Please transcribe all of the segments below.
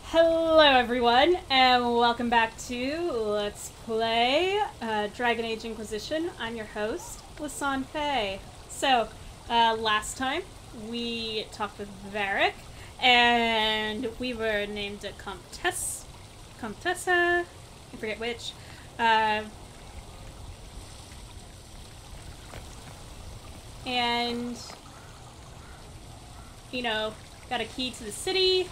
Hello everyone, and welcome back to Let's Play Dragon Age Inquisition. I'm your host, Lasan Faye. So, last time we talked with Varric, and we were named a Comtessa, I forget which. And, you know, got a key to the city,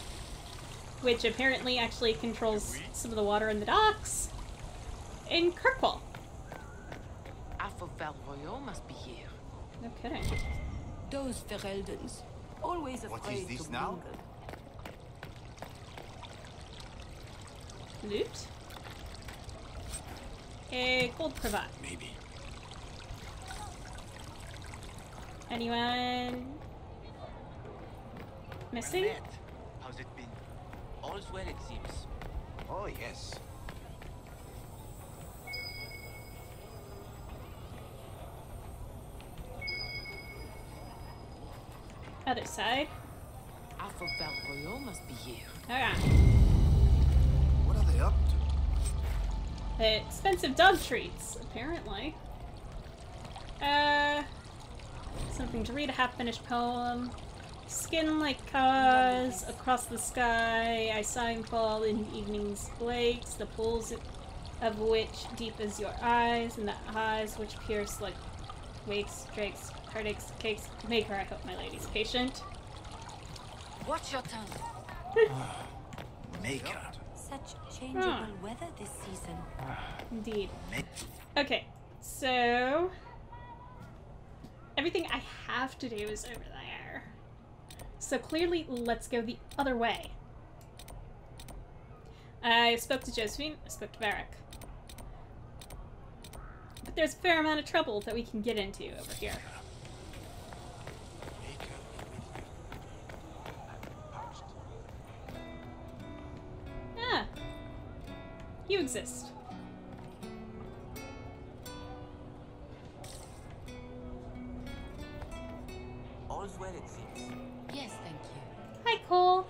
which apparently actually controls some of the water in the docks in Kirkwall. Alpha Valroyo must be here. No kidding. Those Fereldans, always afraid What is this to now? mingle. Loot? A gold cravat. Maybe. Anyone missing? Well met. How's it been? All's well, it seems. Oh, yes. Other side. Alpha Valroyo must be here. Alright. What are they up to? Expensive dog treats, apparently. Something to read, a half-finished poem. Skin like cause, across the sky, I saw him fall in evening's lakes, the pools of which deep as your eyes, and the eyes which pierce like wakes, drakes, heartaches, cakes. Make her, I hope my lady's patient. Watch your tongue. Maker. Such changeable weather this season. Indeed. Okay, so everything I have to do is over there. So clearly, let's go the other way. I spoke to Josephine, I spoke to Varric. But there's a fair amount of trouble that we can get into over here. Ah, you exist. All's well, it seems. Yes, thank you. Hi, Cole.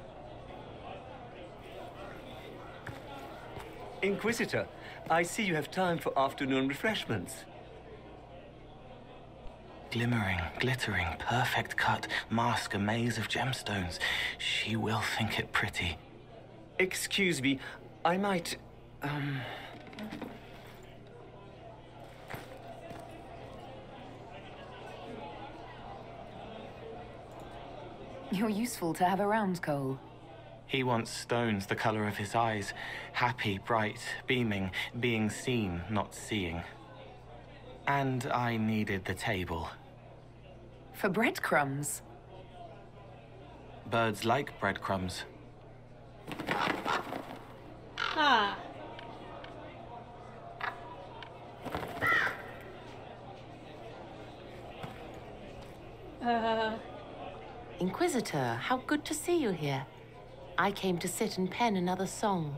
Inquisitor, I see you have time for afternoon refreshments. Glimmering, glittering, perfect cut, mask a maze of gemstones. She will think it pretty. Excuse me, I might, You're useful to have around, Cole. He wants stones the color of his eyes. Happy, bright, beaming, being seen, not seeing. And I needed the table. For breadcrumbs. Birds like breadcrumbs. Ah. Inquisitor, how good to see you here. I came to sit and pen another song.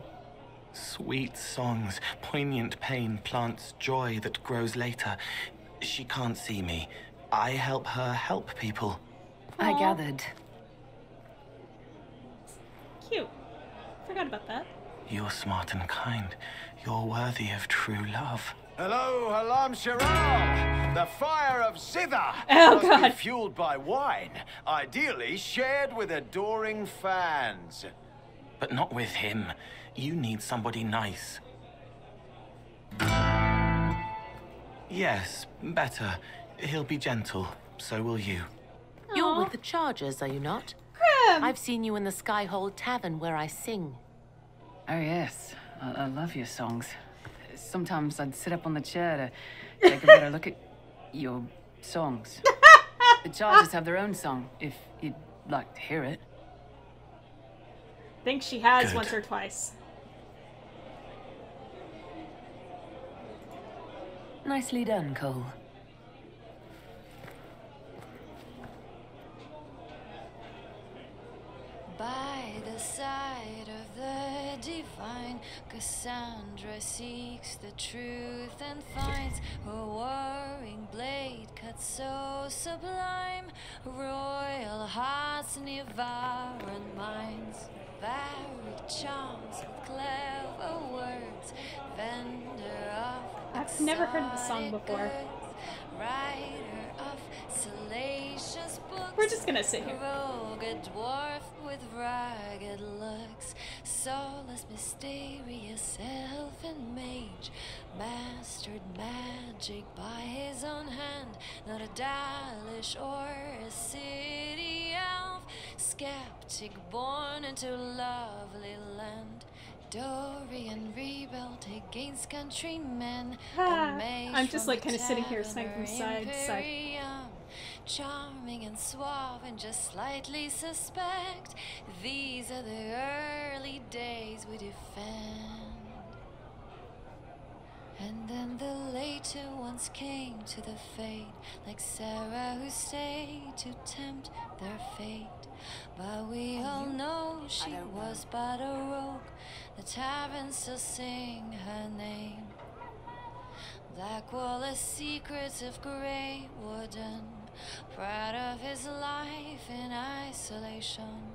Sweet songs, poignant pain plants joy that grows later. She can't see me. I help her help people. I Aw. gathered. Cute. Forgot about that. You're smart and kind. You're worthy of true love. Hello, Halam Shiral! The fire of Zither Oh, must be God. fueled by wine, ideally shared with adoring fans. But not with him. You need somebody nice. Yes, better. He'll be gentle. So will you. You're Aw. with the Chargers, are you not? Grim. I've seen you in the Skyhold Tavern where I sing. Oh, yes. I love your songs. Sometimes I'd sit up on the chair to take a better look at your songs. The Chargers have their own song, if you'd like to hear it. Think she has Good. once or twice. Nicely done, Cole. By the side of the divine, Cassandra seeks the truth and finds her warring blade cut so sublime. Royal hearts, devouring minds, varied charms with clever words. Vendor of I've never heard the song before. Writer of salacious books. We're just gonna sit here. Rogue dwarf with ragged looks. Soulless, mysterious elfin mage. Mastered magic by his own hand. Not a Dalish or a city elf. Skeptic born into lovely land. Dorian rebelled against countrymen. I'm just like kind of sitting here swaying from side to side. Charming and suave and just slightly suspect. These are the early days we defend. And then the later ones came to the fate, like Sarah who stayed to tempt their fate. But we all know she was but a rogue. The taverns still sing her name. Blackwall, secrets of Grey Warden, proud of his life in isolation.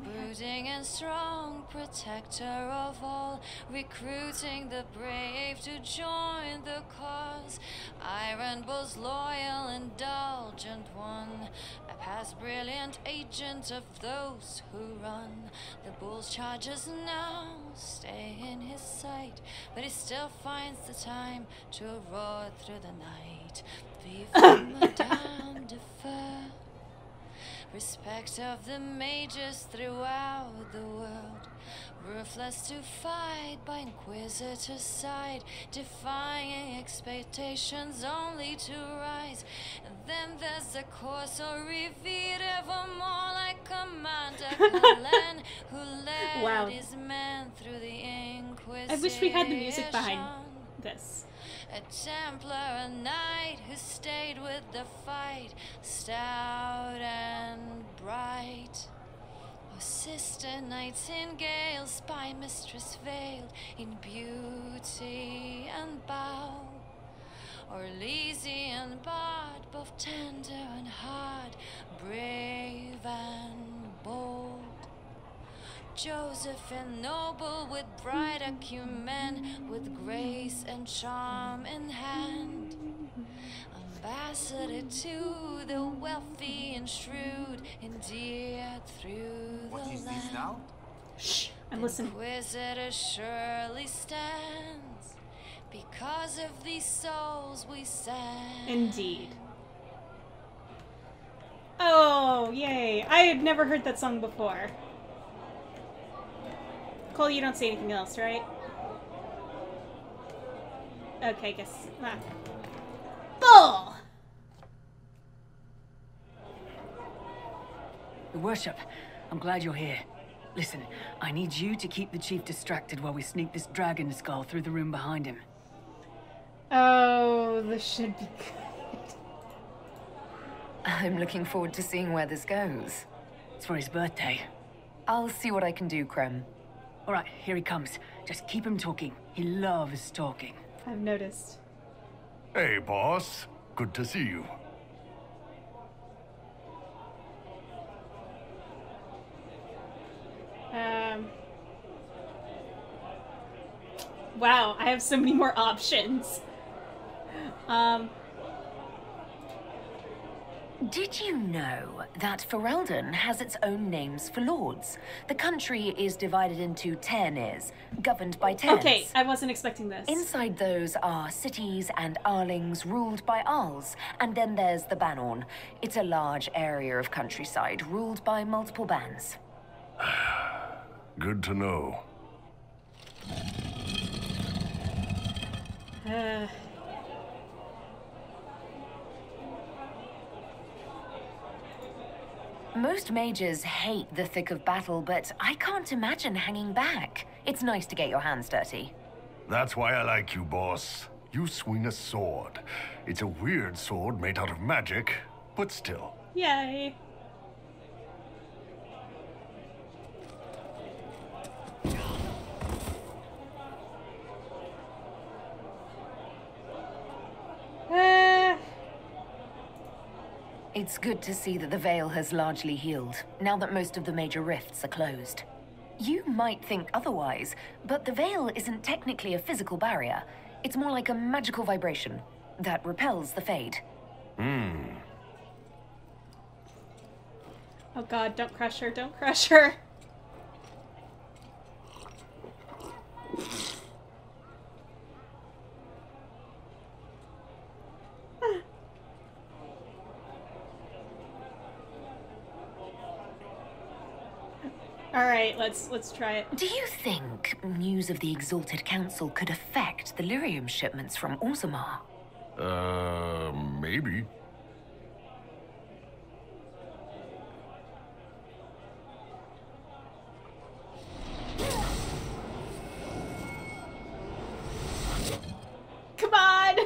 Brooding and strong, protector of all, recruiting the brave to join the cause. Iron Bull's loyal, indulgent one, a past brilliant agent of those who run. The Bull's charges now stay in his sight, but he still finds the time to roar through the night. Vive Madame de Fer. Respect of the mages throughout the world. Ruthless to fight by Inquisitor's side, defying expectations only to rise. And then there's the Corso Revered, evermore like Commander Cullen, who led his men through the Inquisition. I wish we had the music behind this. A Templar, a knight who stayed with the fight, stout and bright. Oh, Sister Nightingale, spy mistress veiled in beauty and bow. Or Elysian bard, both tender and hard, brave and bold. Joseph and noble with bright acumen, with grace and charm in hand. Ambassador to the wealthy and shrewd, endeared through the land. What is this now? Shh, I'm listening. Inquisitor surely stands, because of these souls we stand. Indeed. Oh, yay. I had never heard that song before. Cole, you don't say anything else, right? Okay, guess not. Bull! Your worship, I'm glad you're here. Listen, I need you to keep the chief distracted while we sneak this dragon skull through the room behind him. Oh, this should be good. I'm looking forward to seeing where this goes. It's for his birthday. I'll see what I can do, Krem. All right, here he comes. Just keep him talking. He loves talking. I've noticed. Hey, boss. Good to see you. Wow, I have so many more options. Did you know that Ferelden has its own names for lords? The country is divided into Ternes, governed by Terns. Okay, I wasn't expecting this. Inside those are cities and Arlings ruled by Arls, and then there's the Banorn. It's a large area of countryside ruled by multiple bands. Good to know. Most mages hate the thick of battle, but I can't imagine hanging back. It's nice to get your hands dirty. That's why I like you, boss. You swing a sword. It's a weird sword made out of magic, but still. Yay. It's good to see that the Veil has largely healed, now that most of the major rifts are closed. You might think otherwise, but the veil isn't technically a physical barrier. It's more like a magical vibration that repels the Fade. Oh god, don't crush her, don't crush her. Alright, let's try it. Do you think news of the Exalted Council could affect the lyrium shipments from Orzammar? Maybe. Come on!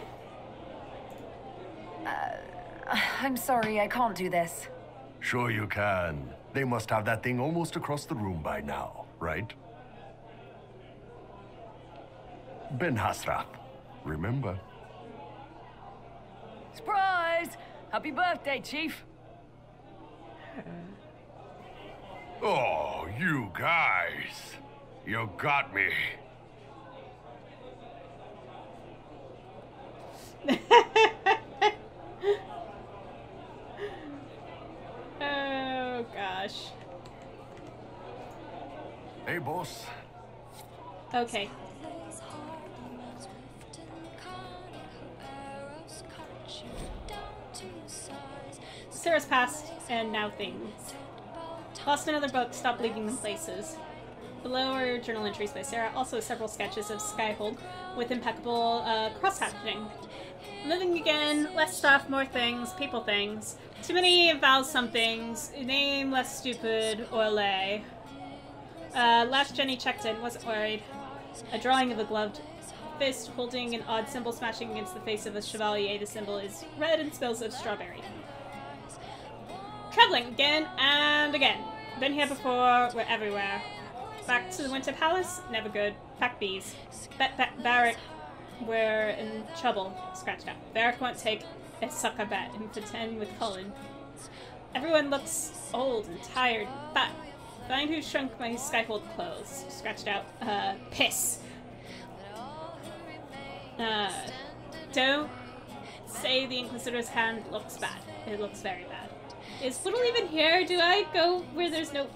I'm sorry, I can't do this. Sure you can. They must have that thing almost across the room by now, right? Ben Hasrath, remember? Surprise! Happy birthday, Chief! Oh, you guys. You got me. Oh gosh. Hey, boss. Okay. Sarah's past and now things. Lost another book, stopped leaving them places. Below are journal entries by Sarah, also several sketches of Skyhold with impeccable cross-hatching. Living again, less stuff, more things, people things. Too many vowels some things, name less stupid, or lay. Last Jenny checked in, wasn't worried. A drawing of a gloved fist holding an odd symbol smashing against the face of a chevalier. The symbol is red and smells of strawberry. Traveling again and again. Been here before, we're everywhere. Back to the Winter Palace? Never good. Pack bees. Barrack, we're in trouble. Scratched out. Barrack won't take a sucker bet and pretend with Cullen. Everyone looks old and tired and fat. Find who shrunk my Skyhold clothes. Scratched out. Piss. Don't say the Inquisitor's hand looks bad. It looks very bad. Is Whittle even here? Do I go where there's no...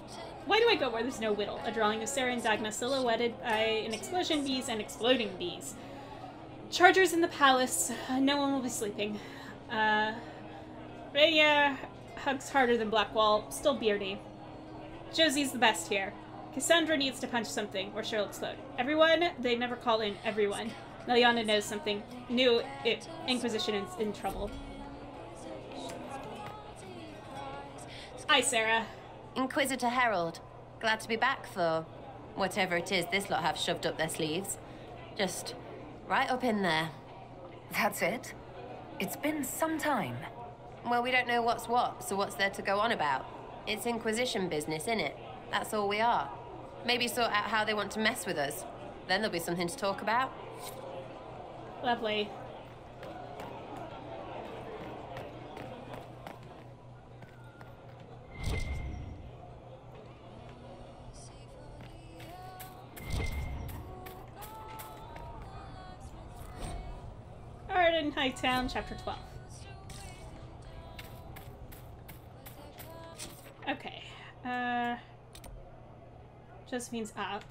Why do I go where there's no Whittle? A drawing of Sarah and Dagna silhouetted by an explosion bees and exploding bees. Chargers in the palace. No one will be sleeping. Rainier hugs harder than Blackwall. Still beardy. Josie's the best here. Cassandra needs to punch something, or she'll explode. Everyone, they never call in everyone. Liliana knows something. Knew it. Inquisition is in trouble. Hi, Sarah. Inquisitor Herald. Glad to be back for whatever it is this lot have shoved up their sleeves. Just right up in there. That's it? It's been some time. Well, we don't know what's what, so what's there to go on about? It's Inquisition business, innit? That's all we are. Maybe sort out how they want to mess with us. Then there'll be something to talk about. Lovely. Arden Hightown, Chapter 12. Okay. Josephine's up.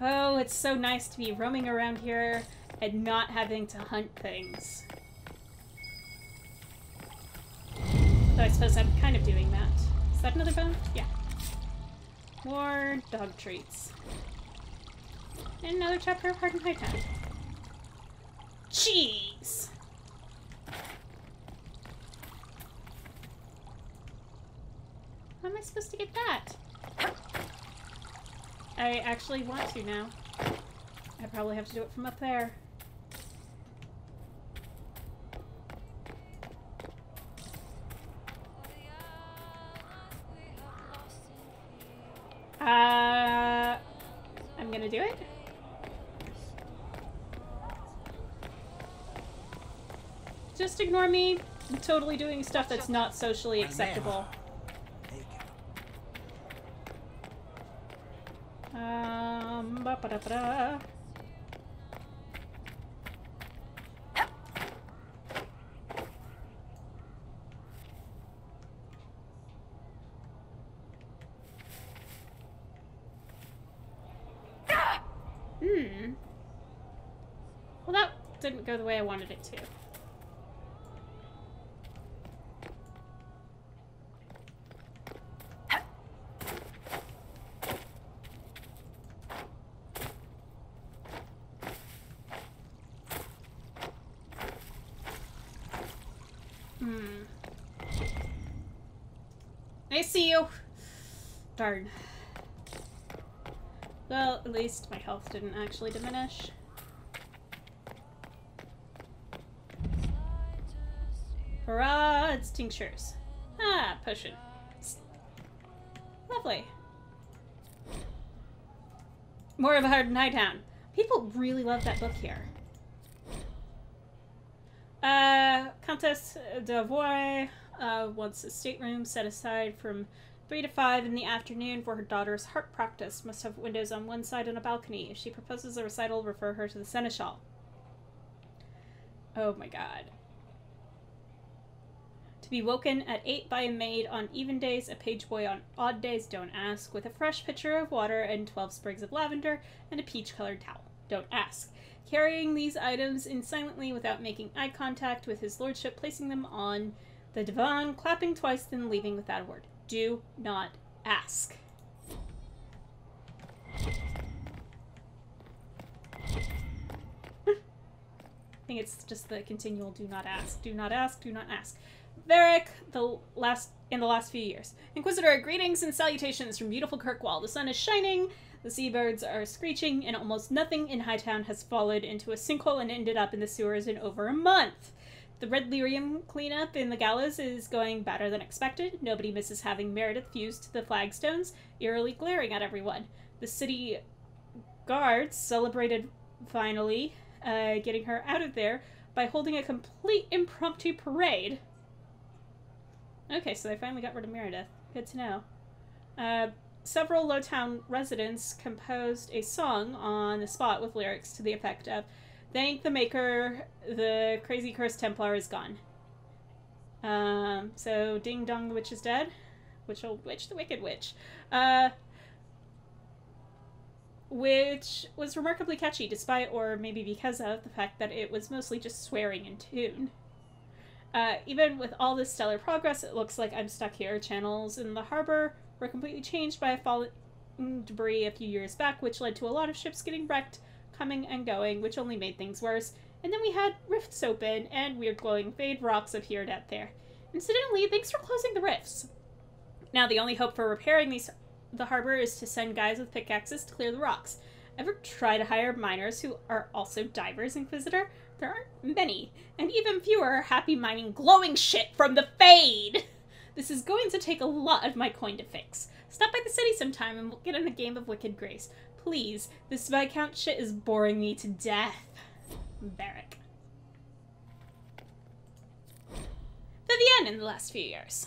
Oh, it's so nice to be roaming around here and not having to hunt things. Though I suppose I'm kind of doing that. Is that another bone? Yeah. More dog treats. And another chapter of Arden Hightown. Cheese! How am I supposed to get that? I actually want to now. I probably have to do it from up there. I'm gonna do it. Just ignore me. I'm totally doing stuff that's not socially acceptable. Ba-da-ba-da. Well, that didn't go the way I wanted it to. I see you. Darn. Well, at least my health didn't actually diminish. Hurrah! It's tinctures. Ah, potion. Lovely. More of a hard Hightown. People really love that book here. Countess de Bioware wants a stateroom set aside from 3 to 5 in the afternoon for her daughter's harp practice. Must have windows on one side and a balcony. If she proposes a recital, refer her to the seneschal. Oh my god. To be woken at 8 by a maid on even days, a page boy on odd days, don't ask, with a fresh pitcher of water and 12 sprigs of lavender and a peach-colored towel. Don't ask. Carrying these items in silently without making eye contact with his lordship, placing them on the divan, clapping twice, then leaving without a word. Do not ask. I think it's just the continual do not ask, do not ask, do not ask. Varric, in the last few years. Inquisitor, greetings and salutations from beautiful Kirkwall. The sun is shining, the seabirds are screeching, and almost nothing in Hightown has fallen into a sinkhole and ended up in the sewers in over a month. The red lyrium cleanup in the gallows is going better than expected. Nobody misses having Meredith fused to the flagstones, eerily glaring at everyone. The city guards celebrated finally getting her out of there by holding a complete impromptu parade. Okay, so they finally got rid of Meredith. Good to know. Several Lowtown residents composed a song on the spot with lyrics to the effect of, "Thank the Maker, the crazy cursed Templar is gone." So Ding Dong the Witch is dead. Witch old witch, the wicked witch. Which was remarkably catchy, despite, or maybe because of, the fact that it was mostly just swearing in tune. Even with all this stellar progress, it looks like I'm stuck here. Channels in the harbor were completely changed by a fallen debris a few years back, which led to a lot of ships getting wrecked, coming and going, which only made things worse. And then we had rifts open, and weird glowing fade rocks appeared out there. Incidentally, thanks for closing the rifts. Now, the only hope for repairing the harbor is to send guys with pickaxes to clear the rocks. Ever try to hire miners who are also divers, Inquisitor? There aren't many, and even fewer are happy mining glowing shit from the fade! This is going to take a lot of my coin to fix. Stop by the city sometime and we'll get in a game of Wicked Grace. Please, this Viscount shit is boring me to death. Varric. Vivienne in the last few years.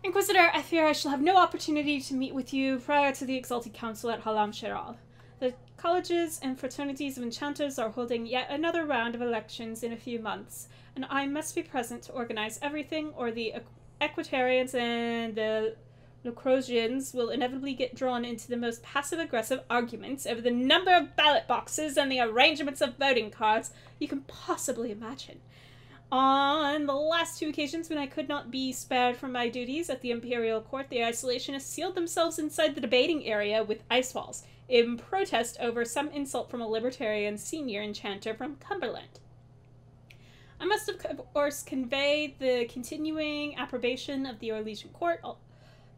Inquisitor, I fear I shall have no opportunity to meet with you prior to the Exalted Council at Halam Sheral. The colleges and fraternities of enchanters are holding yet another round of elections in a few months, and I must be present to organize everything, or the Equitarians and the Lucrosians will inevitably get drawn into the most passive-aggressive arguments over the number of ballot boxes and the arrangements of voting cards you can possibly imagine. On the last 2 occasions when I could not be spared from my duties at the Imperial Court, the isolationists sealed themselves inside the debating area with ice walls, in protest over some insult from a libertarian senior enchanter from Cumberland. I must, of course, convey the continuing approbation of the Orlesian Court,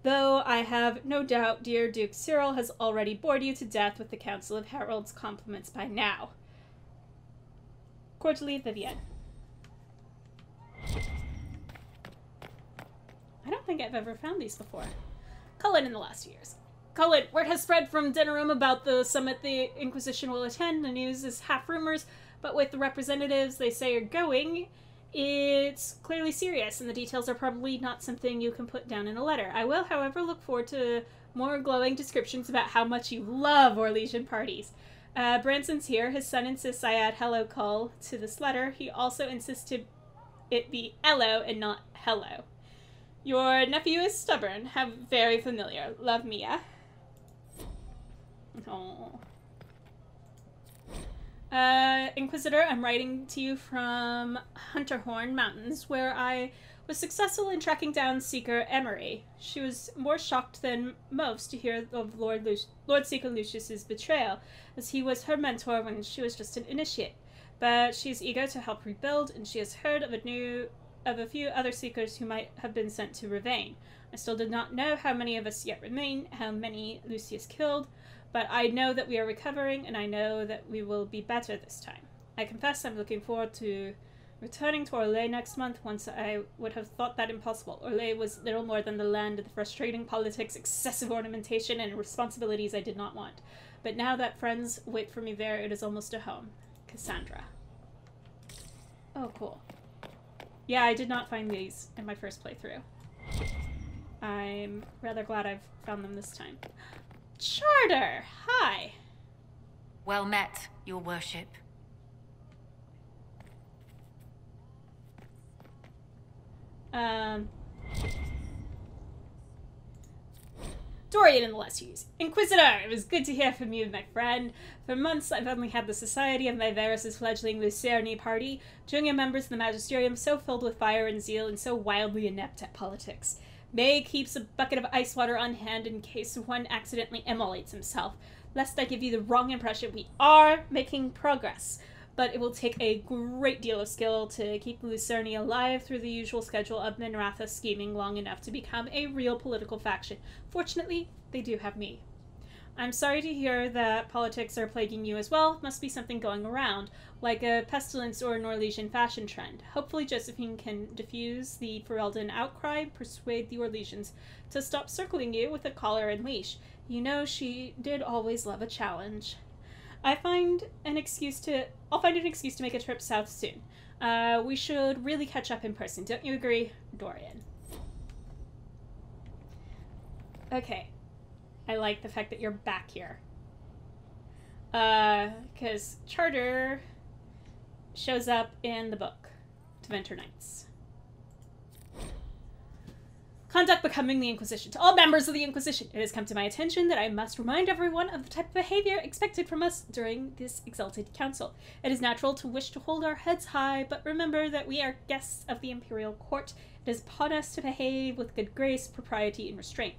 though I have no doubt dear Duke Cyril has already bored you to death with the Council of Heralds' compliments by now. Cordially, Vivienne. I don't think I've ever found these before. Cullen in the last years. Cullen, word has spread from Denerim about the summit the Inquisition will attend. The news is half rumors, but with the representatives they say are going, it's clearly serious, and the details are probably not something you can put down in a letter. I will, however, look forward to More glowing descriptions about how much you love Orlesian parties. Branson's here. His son insists I add hello call to this letter. He also insisted it be hello and not hello. Your nephew is stubborn. How very familiar. Love, Mia. Oh. Inquisitor, I'm writing to you from Hunterhorn Mountains, where I was successful in tracking down Seeker Emery. She was more shocked than most to hear of Lord Seeker Lucius's betrayal, as he was her mentor when she was just an initiate. But she's eager to help rebuild, and she has heard of a few other Seekers who might have been sent to Ravane. I still do not know how many of us yet remain, how many Lucius killed, but I know that we are recovering, and I know that we will be better this time. I confess I'm looking forward to returning to Orlais next month. Once I would have thought that impossible. Orlais was little more than the land of the frustrating politics, excessive ornamentation, and responsibilities I did not want. But now that friends wait for me there, it is almost a home. Cassandra. Oh, cool. Yeah, I did not find these in my first playthrough. I'm rather glad I've found them this time. Charter! Hi! Well met, your worship. Dorian and the Lessues. Inquisitor, it was good to hear from you, my friend. For months, I've only had the society of Myveris' fledgling Lucerni party, junior members of the Magisterium so filled with fire and zeal and so wildly inept at politics. May keeps a bucket of ice water on hand in case one accidentally immolates himself. Lest I give you the wrong impression, we are making progress. But it will take a great deal of skill to keep Lucerni alive through the usual schedule of Minratha scheming long enough to become a real political faction. Fortunately, they do have me. I'm sorry to hear that politics are plaguing you as well. Must be something going around, like a pestilence or an Orlesian fashion trend. Hopefully Josephine can diffuse the Ferelden outcry and persuade the Orlesians to stop circling you with a collar and leash. You know she did always love a challenge. I'll find an excuse to make a trip south soon. We should really catch up in person. Don't you agree, Dorian? Okay. I like the fact that you're back here. Because Charter shows up in the book, To Venture Knights. Conduct becoming the Inquisition. To all members of the Inquisition, it has come to my attention that I must remind everyone of the type of behavior expected from us during this exalted council. It is natural to wish to hold our heads high, but remember that we are guests of the Imperial Court. It is upon us to behave with good grace, propriety, and restraint.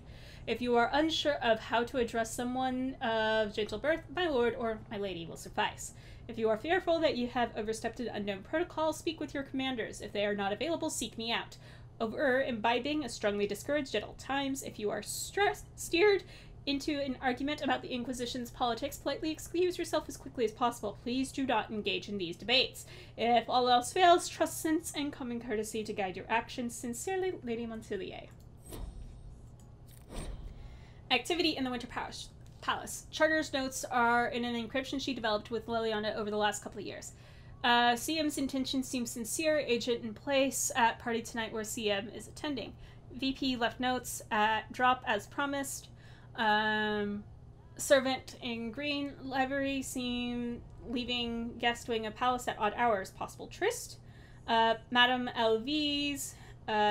If you are unsure of how to address someone of gentle birth, my lord or my lady will suffice. If you are fearful that you have overstepped an unknown protocol, speak with your commanders. If they are not available, seek me out. Over imbibing is strongly discouraged at all times. If you are steered into an argument about the Inquisition's politics, politely excuse yourself as quickly as possible. Please do not engage in these debates. If all else fails, trust sense and common courtesy to guide your actions. Sincerely, Lady Montillier. Activity in the Winter Palace. Charter's notes are in an encryption she developed with Liliana over the last couple of years. CM's intentions seem sincere. Agent in place at party tonight where CM is attending. VP left notes at drop as promised. Servant in green livery seen leaving guest wing of palace at odd hours. Possible tryst. Madame LV's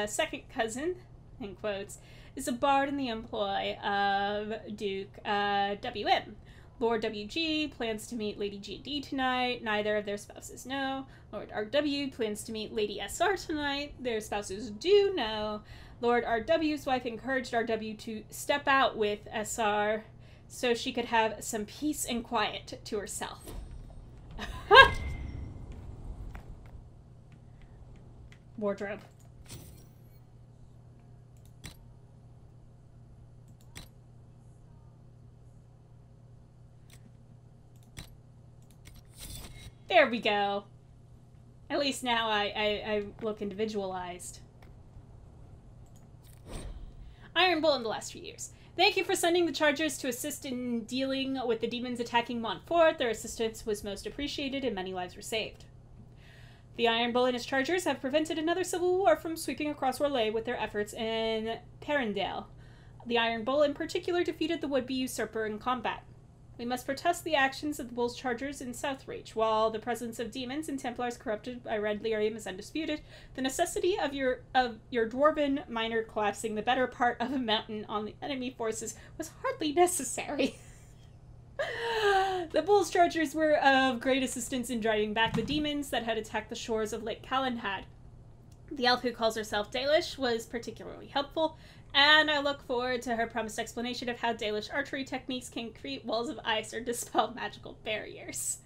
second cousin, in quotes, is a bard in the employ of Duke WM. Lord WG plans to meet Lady GD tonight. Neither of their spouses know. Lord RW plans to meet Lady SR tonight. Their spouses do know. Lord RW's wife encouraged RW to step out with SR so she could have some peace and quiet to herself. Wardrobe. There we go. At least now I look individualized. Iron Bull in the last few years. Thank you for sending the Chargers to assist in dealing with the demons attacking Montfort. Their assistance was most appreciated and many lives were saved. The Iron Bull and his Chargers have prevented another civil war from sweeping across Orlais with their efforts in Perendale. The Iron Bull in particular defeated the would-be usurper in combat. We must protest the actions of the Bull's chargers in Southreach. While the presence of demons and Templars corrupted by Red Lyrium is undisputed, the necessity of your dwarven miner collapsing the better part of a mountain on the enemy forces was hardly necessary. The Bull's chargers were of great assistance in driving back the demons that had attacked the shores of Lake Calenhad. The elf who calls herself Dalish was particularly helpful, and I look forward to her promised explanation of how Dalish archery techniques can create walls of ice or dispel magical barriers.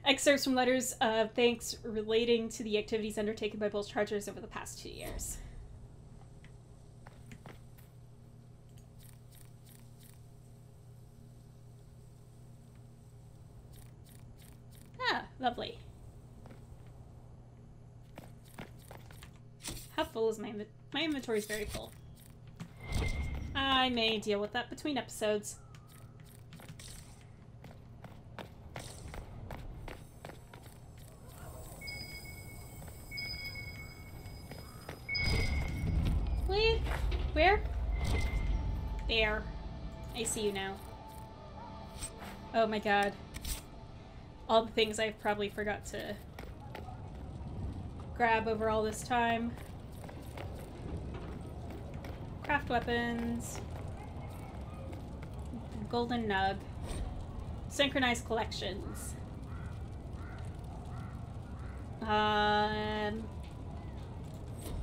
Excerpts from letters of thanks relating to the activities undertaken by Bull's Chargers over the past 2 years. Ah, lovely. How full is my inventory? Is very full. I may deal with that between episodes. Wait, where? There. I see you now. Oh my god. All the things I probably forgot to grab over all this time. Craft weapons. Golden nug. Synchronized collections.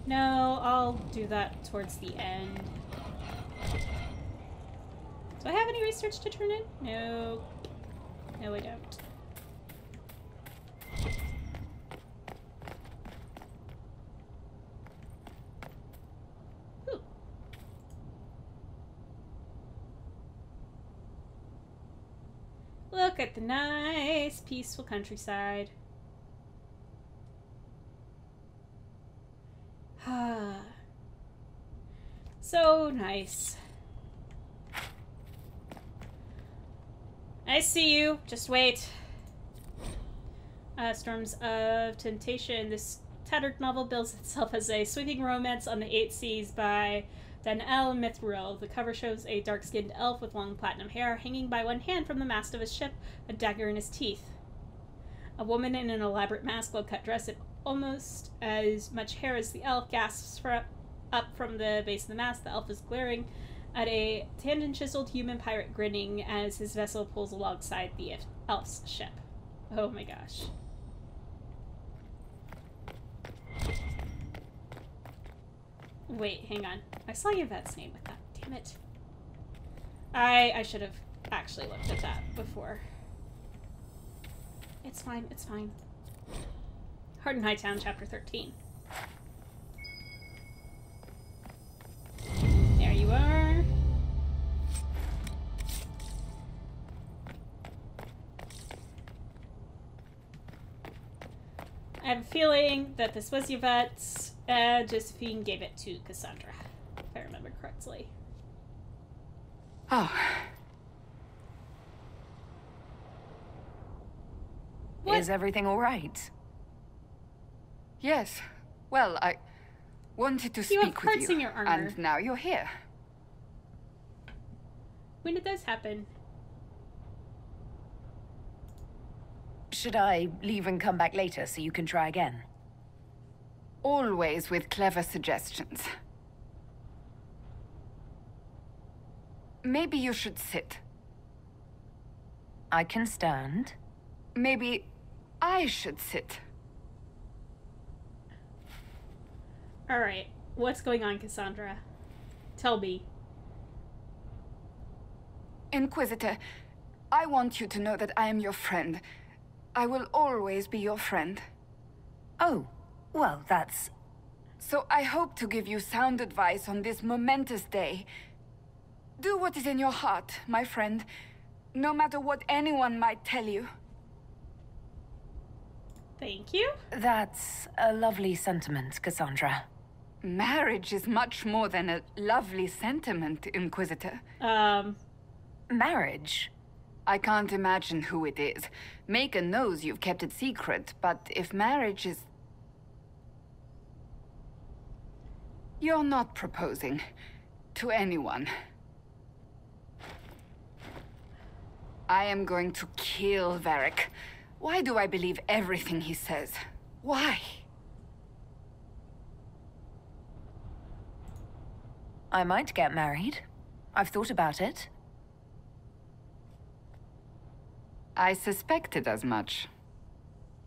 No, I'll do that towards the end. Do I have any research to turn in? No. No, I don't. Look at the nice, peaceful countryside. So nice. I see you. Just wait. Storms of Temptation. This tattered novel bills itself as a sweeping romance on the 8 seas by Danelle Mithril. The cover shows a dark-skinned elf with long platinum hair hanging by one hand from the mast of his ship, a dagger in his teeth. A woman in an elaborate mask, well-cut dress, and almost as much hair as the elf, gasps up from the base of the mast. The elf is glaring at a tanned-and-chiseled human pirate grinning as his vessel pulls alongside the elf's ship. Oh my gosh. Wait, hang on. I saw Yvette's name with that. Damn it. I should have actually looked at that before. It's fine, it's fine. Heart in Hightown, Chapter 13. There you are. I have a feeling that this was Yvette's. Josephine gave it to Cassandra, if I remember correctly. Oh. What? Is everything all right? Yes. Well, I wanted to You have speak with hearts you, in your armor. and now you're here. When did this happen? Should I leave and come back later so you can try again? Always with clever suggestions. Maybe you should sit. I can stand. Maybe I should sit. Alright, what's going on, Cassandra? Tell me. Inquisitor, I want you to know that I am your friend. I will always be your friend. Oh, well, that's... So I hope to give you sound advice on this momentous day. Do what is in your heart, my friend, no matter what anyone might tell you. Thank you. That's a lovely sentiment, Cassandra. Marriage is much more than a lovely sentiment, Inquisitor. Marriage? I can't imagine who it is. Macon knows you've kept it secret, but if marriage is... You're not proposing. to anyone. I am going to kill Varric. Why do I believe everything he says? Why? I might get married. I've thought about it. I suspected as much.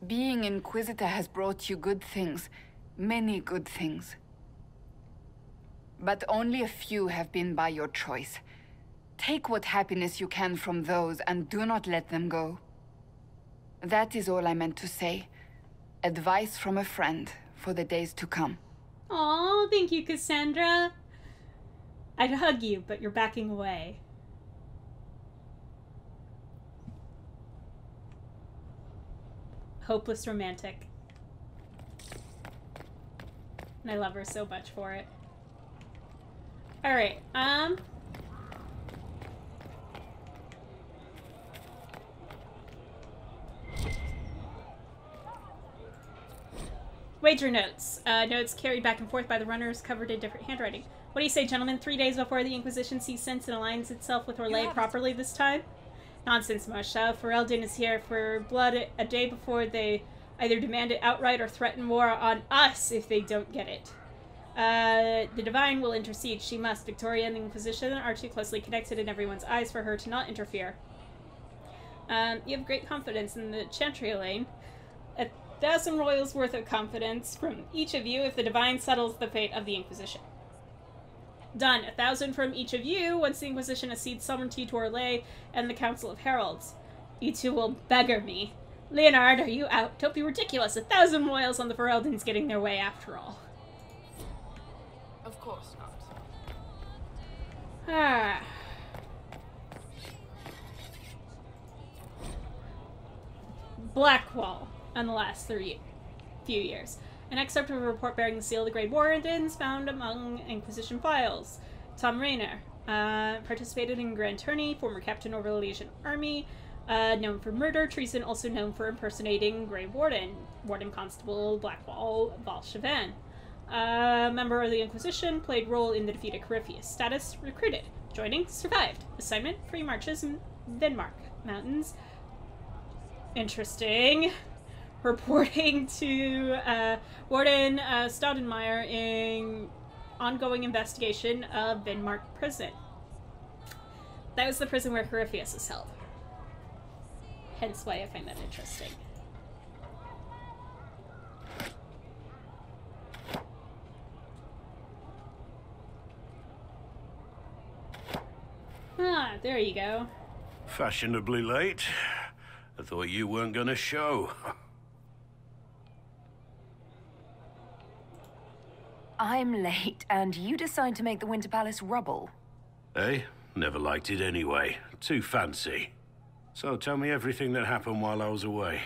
Being Inquisitor has brought you good things. Many good things. But only a few have been by your choice. Take what happiness you can from those and do not let them go. That is all I meant to say. Advice from a friend for the days to come. Aw, thank you, Cassandra. I'd hug you, but you're backing away. Hopeless romantic. And I love her so much for it. Alright, wager notes. Notes carried back and forth by the runners, covered in different handwriting. What do you say, gentlemen? 3 days before the Inquisition sees sense and aligns itself with Orlais properly this time? Nonsense, Moshe. Ferelden is here for blood a day before they either demand it outright or threaten war on us if they don't get it. The Divine will intercede. She must. Victoria and the Inquisition are too closely connected in everyone's eyes for her to not interfere. You have great confidence in the Chantry, Elaine. 1,000 royals worth of confidence from each of you if the Divine settles the fate of the Inquisition. Done. 1,000 from each of you once the Inquisition accedes sovereignty to Orlais and the Council of Heralds. You two will beggar me. Leonard, are you out? Don't be ridiculous. 1,000 royals on the Fereldans getting their way after all. Of course not. Ah. Blackwall in the last few years. An excerpt of a report bearing the seal of the Grey Wardens found among Inquisition files. Tom Rayner, participated in Grand Tourney, former captain of the Legion Army, known for murder, treason, also known for impersonating Grey Warden, Warden Constable Blackwall Valchevan. Member of the Inquisition, played role in the defeat of Corypheus. Status, recruited. Joining, survived. Assignment, free marches in Denmark Mountains. Interesting. Reporting to Warden Staudenmeyer in ongoing investigation of Denmark prison. That was the prison where Corypheus is held. Hence why I find that interesting. Ah, there you go. Fashionably late. I thought you weren't gonna show. I'm late, and you decide to make the Winter Palace rubble. Eh? Never liked it anyway. Too fancy. So tell me everything that happened while I was away.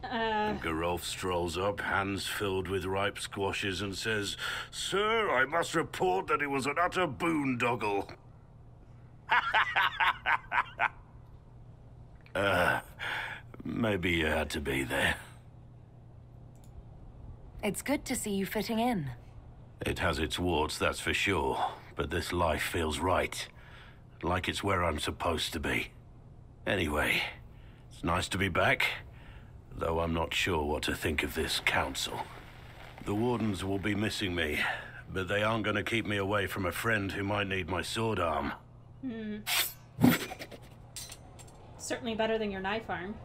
And Gerolf strolls up, hands filled with ripe squashes, and says, "Sir, I must report that it was an utter boondoggle." Maybe you had to be there. It's good to see you fitting in. It has its warts, that's for sure. But this life feels right. Like it's where I'm supposed to be. Anyway, it's nice to be back. Though I'm not sure what to think of this council. The Wardens will be missing me, but they aren't going to keep me away from a friend who might need my sword arm. Certainly better than your knife arm.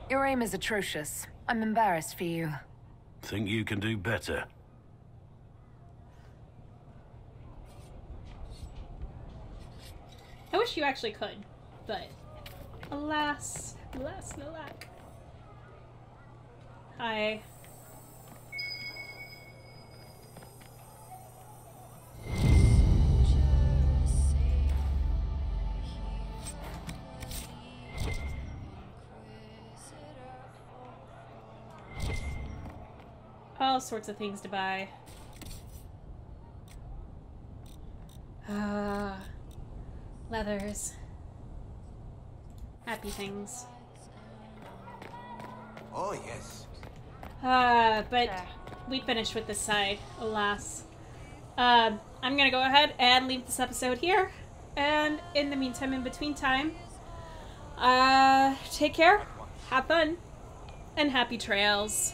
Your aim is atrocious. I'm embarrassed for you. Think you can do better? I wish you actually could, but alas, alas, no luck. Hi. All sorts of things to buy. Leathers. Happy things. Oh, yes. But we finished with this side, alas. I'm gonna go ahead and leave this episode here. And in the meantime, in between time, take care, have fun, and happy trails.